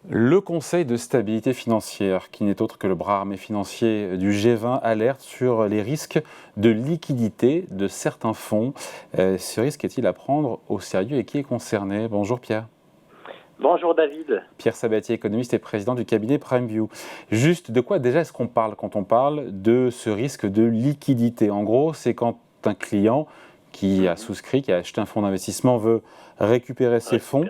Le Conseil de stabilité financière, qui n'est autre que le bras armé financier du G20, alerte sur les risques de liquidité de certains fonds. Ce risque est-il à prendre au sérieux et qui est concerné? Bonjour Pierre. Bonjour David. Pierre Sabatier, économiste et président du cabinet PrimeView. Juste, de quoi déjà est-ce qu'on parle quand on parle de ce risque de liquidité? En gros, c'est quand un client qui a souscrit, qui a acheté un fonds d'investissement veut récupérer ses fonds.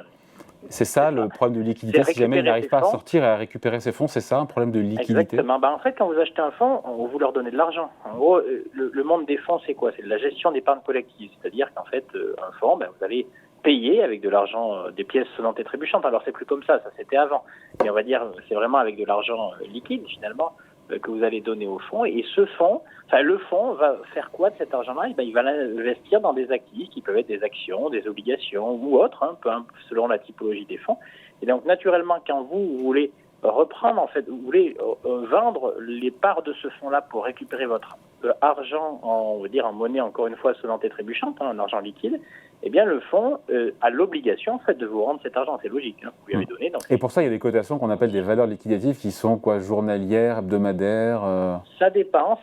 C'est ça le problème de liquidité, si jamais il n'arrive pas à sortir et à récupérer ses fonds, c'est ça un problème de liquidité? Exactement. En fait, quand vous achetez un fonds, vous leur donnez de l'argent. En gros, le monde des fonds, c'est quoi? C'est de la gestion d'épargne collective. C'est-à-dire qu'en fait, un fonds, vous allez payer avec de l'argent, des pièces sonnantes et trébuchantes. Alors, c'est plus comme ça c'était avant. Mais on va dire, c'est vraiment avec de l'argent liquide, finalement, que vous allez donner au fonds. Et ce fonds, le fonds va faire quoi de cet argent-là? Il va l'investir dans des actifs qui peuvent être des actions, des obligations ou autres, selon la typologie des fonds. Et donc, naturellement, quand vous voulez reprendre, en fait, vous voulez vendre les parts de ce fonds-là pour récupérer votre argent on va dire en monnaie, encore une fois, sonnante et trébuchante, en argent liquide, eh bien, le fonds a l'obligation, en fait, de vous rendre cet argent. C'est logique, vous lui avez donné. Donc, et pour ça, il y a des cotations qu'on appelle des valeurs liquidatives qui sont quoi, journalières, hebdomadaires Ça dépend,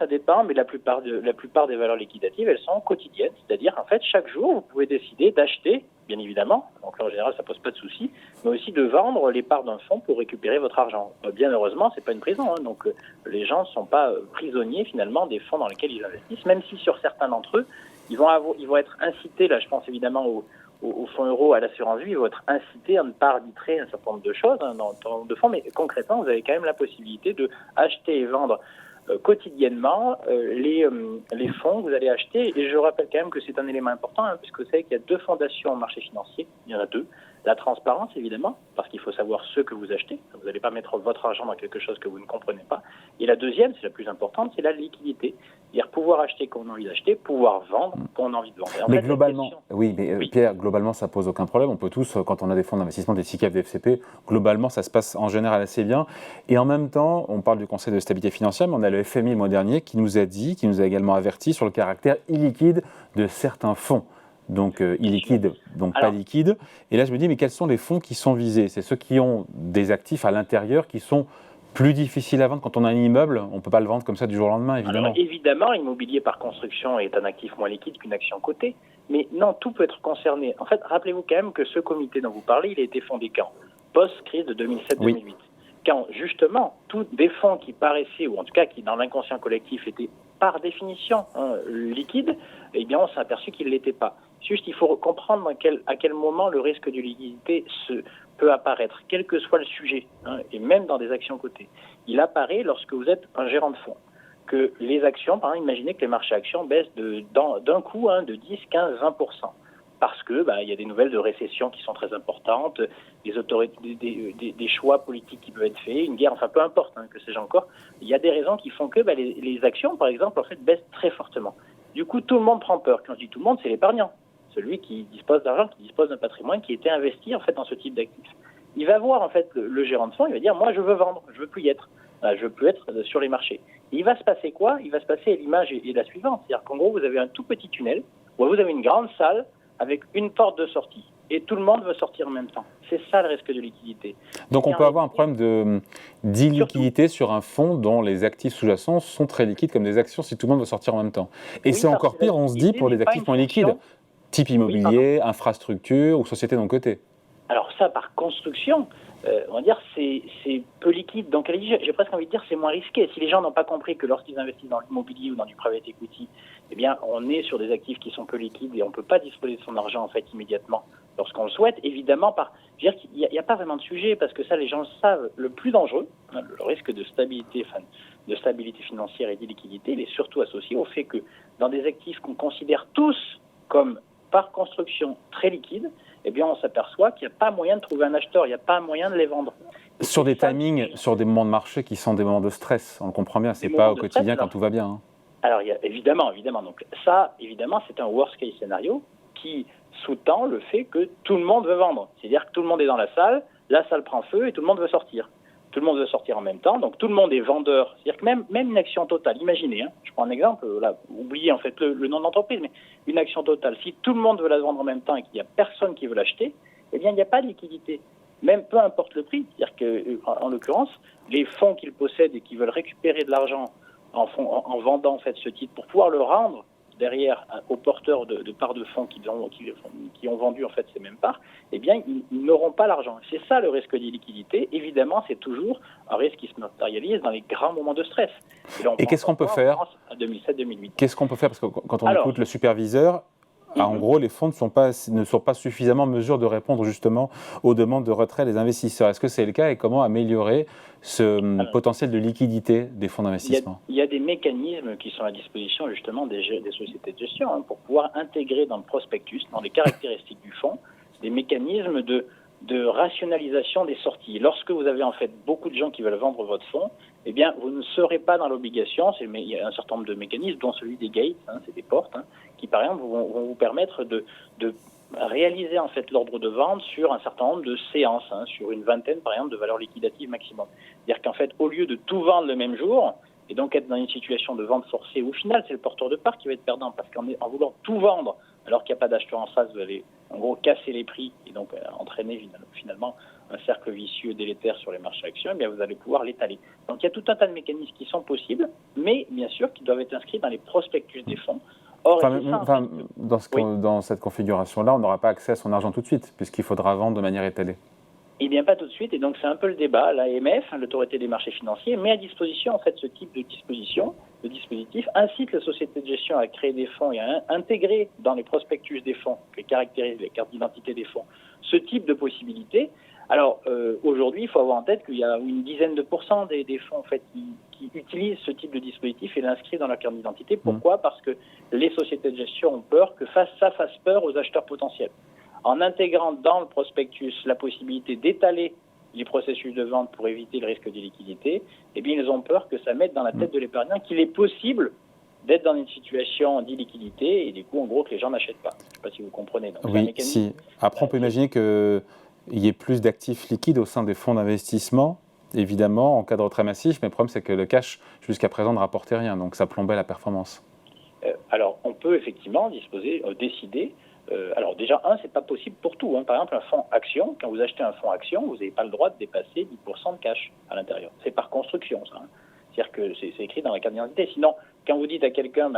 mais la plupart des valeurs liquidatives, elles sont quotidiennes. C'est-à-dire, en fait, chaque jour, vous pouvez décider d'acheter, bien évidemment, donc là, en général, ça pose pas de souci, mais aussi de vendre les parts d'un fonds pour récupérer votre argent. Bien heureusement, c'est pas une prison, donc les gens ne sont pas prisonniers, finalement, des fonds dans lesquels ils investissent, même si sur certains d'entre eux, ils vont être incités, là, je pense évidemment au fonds euro, à l'assurance vie, ils vont être incités à ne pas arbitrer un certain nombre de choses dans le nombre de fonds, mais concrètement, vous avez quand même la possibilité de acheter et vendre quotidiennement les fonds que vous allez acheter. Et je rappelle quand même que c'est un élément important, puisque vous savez qu'il y a deux fondations en marché financier. Il y en a deux. La transparence, évidemment, parce qu'il faut savoir ce que vous achetez. Vous n'allez pas mettre votre argent dans quelque chose que vous ne comprenez pas. Et la deuxième, c'est la plus importante, c'est la liquidité. C'est-à-dire pouvoir acheter quand on a envie d'acheter, pouvoir vendre quand on a envie de vendre. Mais globalement, oui, Pierre, globalement, ça pose aucun problème. On peut tous, quand on a des fonds d'investissement, des SICAV, des FCP, globalement, ça se passe en général assez bien. Et en même temps, on parle du Conseil de stabilité financière, mais on a le FMI le mois dernier qui nous a également averti sur le caractère illiquide de certains fonds. Donc illiquide, donc pas liquide. Et là, je me dis, mais quels sont les fonds qui sont visés? C'est ceux qui ont des actifs à l'intérieur qui sont plus difficiles à vendre. Quand on a un immeuble, on ne peut pas le vendre comme ça du jour au lendemain, évidemment. Alors, évidemment, l'immobilier par construction est un actif moins liquide qu'une action cotée. Mais non, tout peut être concerné. En fait, rappelez-vous quand même que ce comité dont vous parlez, il a été fondé quand? Post-crise de 2007-2008. Oui. Quand, justement, tous des fonds qui paraissaient, ou en tout cas qui, dans l'inconscient collectif, étaient par définition liquides, eh bien, on s'est aperçu qu'ils ne l'étaient pas. Juste, il faut comprendre à quel moment le risque de liquidité peut apparaître, quel que soit le sujet, et même dans des actions cotées. Il apparaît lorsque vous êtes un gérant de fonds. Que les actions, par exemple, imaginez que les marchés actions baissent d'un coup de 10, 15, 20%. Parce que il y a des nouvelles de récession qui sont très importantes, des choix politiques qui peuvent être faits, une guerre, peu importe, que sais-je encore. Il y a des raisons qui font que les actions, par exemple, en fait, baissent très fortement. Du coup, tout le monde prend peur. Quand je dis tout le monde, c'est l'épargnant. Celui qui dispose d'argent, qui dispose d'un patrimoine qui était investi, en fait, dans ce type d'actifs. Il va voir, en fait, le gérant de fonds, il va dire, moi, je veux vendre, je veux plus y être. Je veux plus être sur les marchés. Et il va se passer quoi? Il va se passer, l'image est la suivante. C'est-à-dire qu'en gros, vous avez un tout petit tunnel, où vous avez une grande salle avec une porte de sortie. Et tout le monde veut sortir en même temps. C'est ça le risque de liquidité. Donc on peut avoir un problème d'illiquidité sur un fonds dont les actifs sous-jacents sont très liquides, comme des actions, si tout le monde veut sortir en même temps. Et oui, c'est encore pire, on se dit, pour les actifs moins liquides, type immobilier, infrastructure ou société non cotée. Alors ça, par construction, on va dire c'est peu liquide. Donc j'ai presque envie de dire c'est moins risqué. Si les gens n'ont pas compris que lorsqu'ils investissent dans l'immobilier ou dans du private equity, eh bien on est sur des actifs qui sont peu liquides et on ne peut pas disposer de son argent en fait immédiatement lorsqu'on le souhaite. Évidemment, je veux dire qu'il n'y a pas vraiment de sujet parce que ça les gens le savent. Le plus dangereux, le risque de stabilité financière et d'illiquidité, il est surtout associé au fait que dans des actifs qu'on considère tous comme par construction très liquides, eh bien, on s'aperçoit qu'il n'y a pas moyen de trouver un acheteur, il n'y a pas moyen de les vendre. Sur des timings, sur des moments de marché qui sont des moments de stress, on le comprend bien, c'est pas au quotidien quand tout va bien. Alors, il y a, évidemment. Donc ça, évidemment, c'est un worst case scénario qui sous-tend le fait que tout le monde veut vendre. C'est-à-dire que tout le monde est dans la salle prend feu et tout le monde veut sortir. Tout le monde veut sortir en même temps, donc tout le monde est vendeur. C'est-à-dire que même une action totale, imaginez, je prends un exemple, là, oubliez en fait le nom de l'entreprise, mais une action totale, si tout le monde veut la vendre en même temps et qu'il n'y a personne qui veut l'acheter, eh bien il n'y a pas de liquidité. même peu importe le prix. C'est-à-dire qu'en l'occurrence, les fonds qu'ils possèdent et qui veulent récupérer de l'argent en vendant en fait ce titre pour pouvoir le rendre derrière aux porteurs de parts de fonds qui ont vendu en fait ces mêmes parts, eh bien ils n'auront pas l'argent. C'est ça le risque d'illiquidité. Évidemment, c'est toujours un risque qui se matérialise dans les grands moments de stress. Et qu'est-ce qu'on peut faire à 2007-2008. Qu'est-ce qu'on peut faire? Parce que quand on écoute le superviseur, en gros, les fonds ne sont pas suffisamment en mesure de répondre justement aux demandes de retrait des investisseurs. Est-ce que c'est le cas et comment améliorer ce potentiel de liquidité des fonds d'investissement? Il y a des mécanismes qui sont à disposition justement des sociétés de gestion pour pouvoir intégrer dans le prospectus, dans les caractéristiques du fonds, des mécanismes de rationalisation des sorties. Lorsque vous avez en fait beaucoup de gens qui veulent vendre votre fonds, eh bien, vous ne serez pas dans l'obligation. Il y a un certain nombre de mécanismes, dont celui des gates, c'est des portes, qui par exemple vont vous permettre de réaliser en fait l'ordre de vente sur un certain nombre de séances, sur une vingtaine par exemple de valeurs liquidatives maximum. C'est-à-dire qu'en fait, au lieu de tout vendre le même jour et donc être dans une situation de vente forcée, au final c'est le porteur de part qui va être perdant parce qu'en voulant tout vendre alors qu'il n'y a pas d'acheteur en face, vous allez en gros casser les prix et donc entraîner finalement un cercle vicieux délétère sur les marchés actions, et bien vous allez pouvoir l'étaler. Donc il y a tout un tas de mécanismes qui sont possibles, mais bien sûr qui doivent être inscrits dans les prospectus des fonds. Or, dans cette configuration-là, on n'aura pas accès à son argent tout de suite, puisqu'il faudra vendre de manière étalée. Eh bien, pas tout de suite, et donc c'est un peu le débat. L'AMF, l'autorité des marchés financiers, met à disposition en fait ce type de dispositif, incite les sociétés de gestion à créer des fonds et à intégrer dans les prospectus des fonds, qui caractérisent les cartes d'identité des fonds, ce type de possibilités. Alors aujourd'hui, il faut avoir en tête qu'il y a une dizaine de pourcents des fonds en fait qui utilisent ce type de dispositif et l'inscrivent dans leur carte d'identité. Pourquoi ? Parce que les sociétés de gestion ont peur que ça fasse peur aux acheteurs potentiels. En intégrant dans le prospectus la possibilité d'étaler les processus de vente pour éviter le risque d'illiquidité, eh bien ils ont peur que ça mette dans la tête de l'épargnant qu'il est possible d'être dans une situation d'illiquidité et du coup en gros que les gens n'achètent pas. Je ne sais pas si vous comprenez. Donc, oui, si. Après on peut imaginer qu'il y ait plus d'actifs liquides au sein des fonds d'investissement, évidemment, en cas de retrait massif, mais le problème c'est que le cash jusqu'à présent ne rapportait rien, donc ça plombait la performance. Alors on peut effectivement décider. Alors déjà, c'est pas possible pour tout. Par exemple, un fonds action, quand vous achetez un fonds action, vous n'avez pas le droit de dépasser 10% de cash à l'intérieur. C'est par construction, ça. C'est-à-dire que c'est écrit dans la carte d'identité. Sinon, quand vous dites à quelqu'un,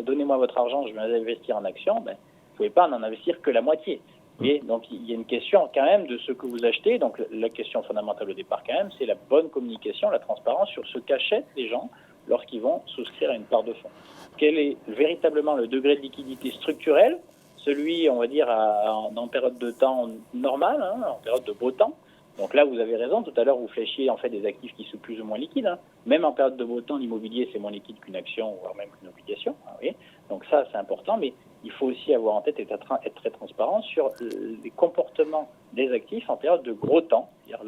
donnez-moi votre argent, je vais investir en action, vous ne pouvez pas en investir que la moitié. Et donc, il y a une question quand même de ce que vous achetez. Donc, la question fondamentale au départ quand même, c'est la bonne communication, la transparence sur ce qu'achètent les gens lorsqu'ils vont souscrire à une part de fonds. Quel est véritablement le degré de liquidité structurelle, celui, on va dire, en période de temps normale, en période de beau temps. Donc là, vous avez raison. Tout à l'heure, vous fléchiez en fait des actifs qui sont plus ou moins liquides. Même en période de beau temps, l'immobilier, c'est moins liquide qu'une action, voire même qu'une obligation. Donc ça, c'est important. Mais il faut aussi avoir en tête et être très transparent sur les comportements des actifs en période de gros temps. C'est-à-dire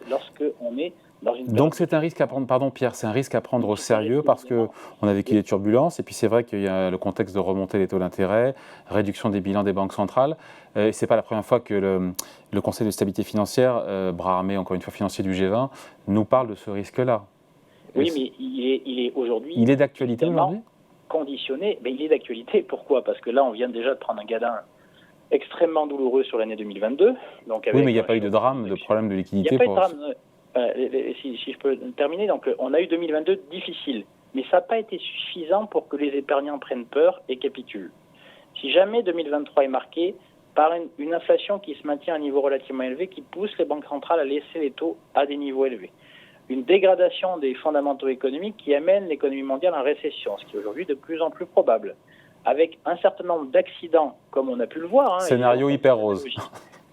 lorsque on est dans une période. Donc c'est un risque à prendre, pardon Pierre, c'est un risque à prendre au sérieux parce qu'on a vécu des turbulences et puis c'est vrai qu'il y a le contexte de remontée des taux d'intérêt, réduction des bilans des banques centrales. Et ce n'est pas la première fois que le Conseil de stabilité financière, bras armé encore une fois financier du G20, nous parle de ce risque-là. Oui, mais il est aujourd'hui. Il est d'actualité aujourd'hui ? Conditionné. Mais il est d'actualité. Pourquoi ? Parce que là, on vient déjà de prendre un gadin extrêmement douloureux sur l'année 2022. Donc avec, oui, mais il n'y a pas eu de drame, de problème de liquidité. Il n'y a pas eu de drame. Si je peux terminer, donc on a eu 2022 difficile, mais ça n'a pas été suffisant pour que les épargnants prennent peur et capitulent. Si jamais 2023 est marqué par une inflation qui se maintient à un niveau relativement élevé, qui pousse les banques centrales à laisser les taux à des niveaux élevés, une dégradation des fondamentaux économiques qui amène l'économie mondiale en récession, ce qui est aujourd'hui de plus en plus probable, avec un certain nombre d'accidents, comme on a pu le voir. Scénario hyper rose.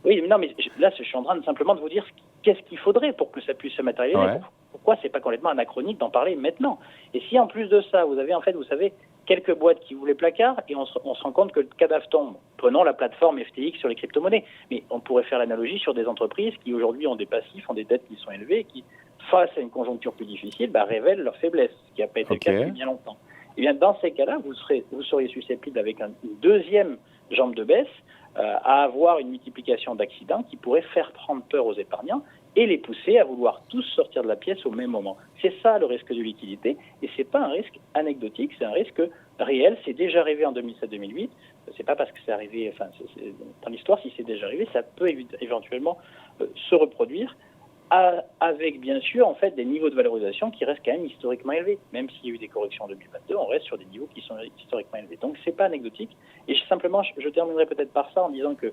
Oui, mais non, mais là, je suis en train simplement de vous dire qu'est-ce qu'il faudrait pour que ça puisse se matérialiser. Ouais. Pourquoi c'est pas complètement anachronique d'en parler maintenant? Et si en plus de ça, vous avez vous savez, quelques boîtes qui voulaient placard et on se rend compte que le cadavre tombe. Prenons la plateforme FTX sur les crypto-monnaies. Mais on pourrait faire l'analogie sur des entreprises qui aujourd'hui ont des passifs, ont des dettes qui sont élevées et qui, face à une conjoncture plus difficile, révèlent leur faiblesse, ce qui n'a pas été le cas depuis bien longtemps. Et bien dans ces cas-là, vous seriez susceptible avec une deuxième jambe de baisse à avoir une multiplication d'accidents qui pourrait faire prendre peur aux épargnants et les pousser à vouloir tous sortir de la pièce au même moment. C'est ça le risque de liquidité, et ce n'est pas un risque anecdotique, c'est un risque réel. C'est déjà arrivé en 2007-2008. C'est pas parce que c'est arrivé, dans l'histoire, si c'est déjà arrivé, ça peut éventuellement se reproduire, avec bien sûr en fait des niveaux de valorisation qui restent quand même historiquement élevés. Même s'il y a eu des corrections en 2022, on reste sur des niveaux qui sont historiquement élevés. Donc c'est pas anecdotique. Et simplement, je terminerai peut-être par ça en disant que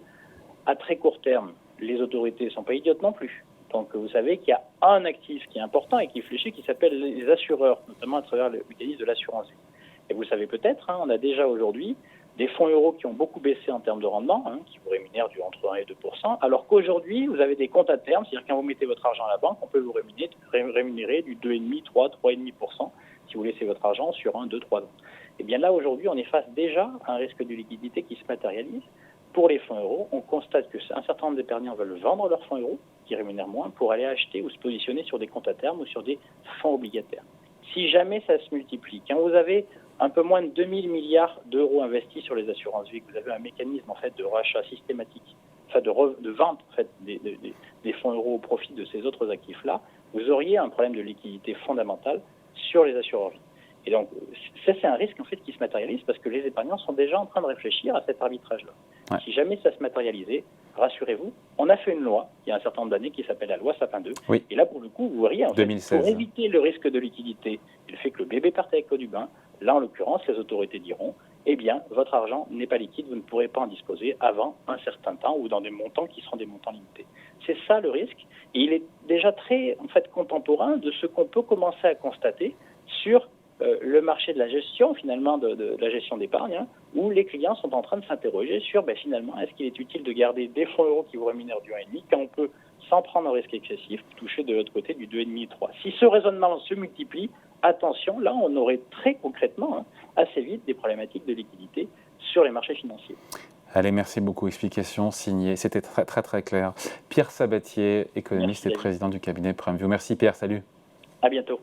à très court terme, les autorités ne sont pas idiotes non plus. Donc vous savez qu'il y a un actif qui est important et qui est fléché, qui s'appelle les assureurs, notamment à travers le mécanisme de l'assurance vie. Et vous savez peut-être, on a déjà aujourd'hui des fonds euros qui ont beaucoup baissé en termes de rendement, qui vous rémunèrent entre 1 et 2%, alors qu'aujourd'hui, vous avez des comptes à terme, c'est-à-dire quand vous mettez votre argent à la banque, on peut vous rémunérer du 2,5, 3, 3,5% si vous laissez votre argent sur 1, 2, 3 ans. Et bien là, aujourd'hui, on est face déjà à un risque de liquidité qui se matérialise. Pour les fonds euros, on constate qu'un certain nombre d'épargnants veulent vendre leurs fonds euros, qui rémunèrent moins, pour aller acheter ou se positionner sur des comptes à terme ou sur des fonds obligataires. Si jamais ça se multiplie, quand vous avez un peu moins de 2000 milliards d'euros investis sur les assurances vie, que vous avez un mécanisme en fait de rachat systématique, de vente en fait des fonds euros au profit de ces autres actifs-là, vous auriez un problème de liquidité fondamentale sur les assureurs vie. Et donc, ça, c'est un risque en fait qui se matérialise parce que les épargnants sont déjà en train de réfléchir à cet arbitrage-là. Ouais. Si jamais ça se matérialisait, rassurez-vous, on a fait une loi, il y a un certain nombre d'années, qui s'appelle la loi Sapin 2. Oui. Et là, pour le coup, vous voyez, en fait, pour éviter le risque de liquidité et le fait que le bébé parte avec l'eau du bain, là, en l'occurrence, les autorités diront, eh bien, votre argent n'est pas liquide, vous ne pourrez pas en disposer avant un certain temps ou dans des montants qui seront des montants limités. C'est ça le risque. Et il est déjà très, en fait, contemporain de ce qu'on peut commencer à constater sur le marché de la gestion, finalement, de la gestion d'épargne, où les clients sont en train de s'interroger sur, finalement, est-ce qu'il est utile de garder des fonds euros qui vous rémunèrent du 1,5 quand on peut, sans prendre un risque excessif, toucher de l'autre côté du 2,5 3. Si ce raisonnement se multiplie, attention, là, on aurait très concrètement, assez vite, des problématiques de liquidité sur les marchés financiers. Allez, merci beaucoup. Explication signée. C'était très, très, très clair. Pierre Sabatier, économiste et président du cabinet PrimeView. Merci Pierre, salut. À bientôt.